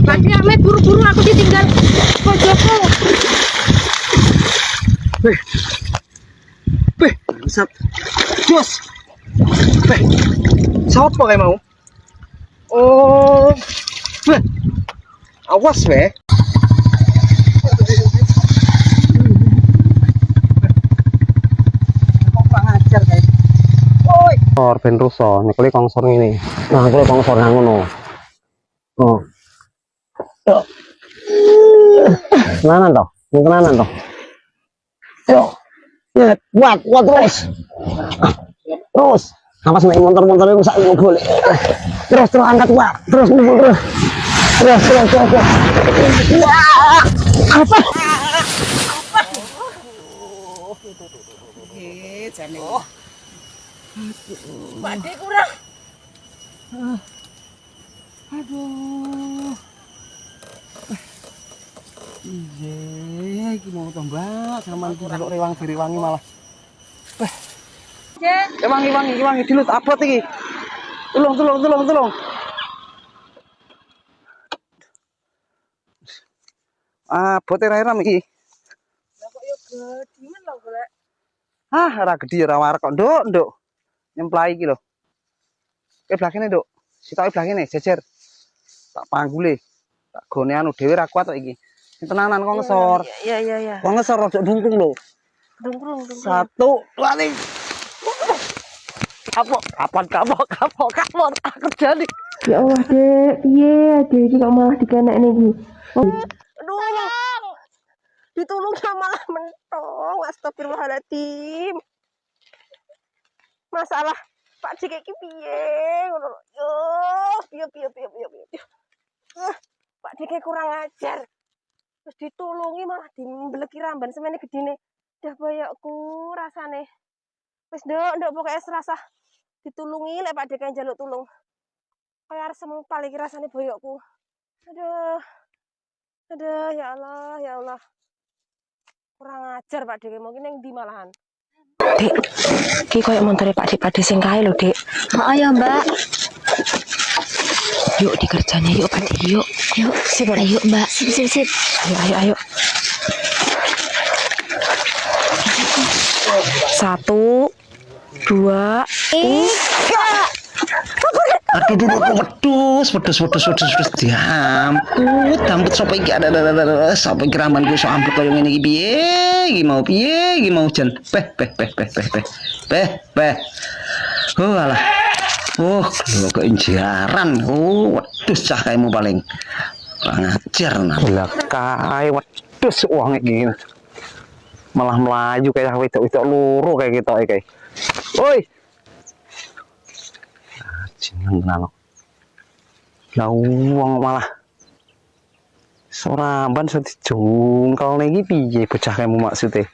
Tadi ame buru-buru aku ditinggal pojokku. Beh. Beh, bangsat. Jos. Beh. Siapa kayak mau? Oh. Beh. Awas, beh. Kongsor ben ruso, nek kuwi kongsor ngene. Nah, kuwi kongsor nang ngono. Oh. Yo. Tenanan toh? Tenanan toh? Yo. Ya, kuat terus. Terus. Awas nek motor-motor itu sak boleh. Terus angkat kuat. Terus ngumpul terus. Terus. Wah. Apa? Jane. Pakde kurang. Aduh. Iya, iki mau tambah zaman iki delok rewangi malah. Wangi dilut abot iki. Tulung. Abot ra-ram iki. Lah kok yo gedimen lho golek. Ora gedhi ora warek kok, Nduk. Nyemplai iki lho. Belah kene, Nduk. Sitoke belah kene, jejer. Tak panggule. Tak gone anu dhewe ra kuat kok iki. Tenanan kok ngesor. Iya. Kok ngesor ojo dungkung lho. Dungkrung. 1, 2, 3. Kapok. Aku jadi. Ya Allah, Dek. Piye, Dek iki kok malah dikenek iki. Aduh. Ditulungnya malah mentong. Astagfirullahaladzim. Masalah Pak Dik iki piye ngono lho. Yo, piye. Pak Dik kurang ajar. Terus ditulungi malah dimbeleki ramban semene gedine. Dah boyokku rasane. Wis nduk pokoke serasa ditulungi lek Pak Dik njaluk tulung. Kaya arep sempal iki rasane boyokku. Aduh, ya Allah. Kurang ajar Pak Dik, mungkin yang di malahan. Dek, iki koyo montore Pak Dik sing kae lho, Dek. Heeh ya, Mbak. Yuk dikerjanya yuk Pak Dik, yuk. Sip, ayo Mbak. Sip. Ayo. 1, 2, 3. Aduh, pedus. Diamput sapa iki ada. Sapa iki rambanku iso amput koyo ngene iki piye? Iki mau jan. Peh. Alah. Lho kok injaran. Wedhus cah kaimu paling. Kurang ajar nang. Lah kae wedhus wong iki. Malah melayu kayak wedok-wedok loro kayak gitu kayak. Oi. Jeneng tenan. Lah wong malah soramban iso dijungkal iki piye bocah kamu maksude?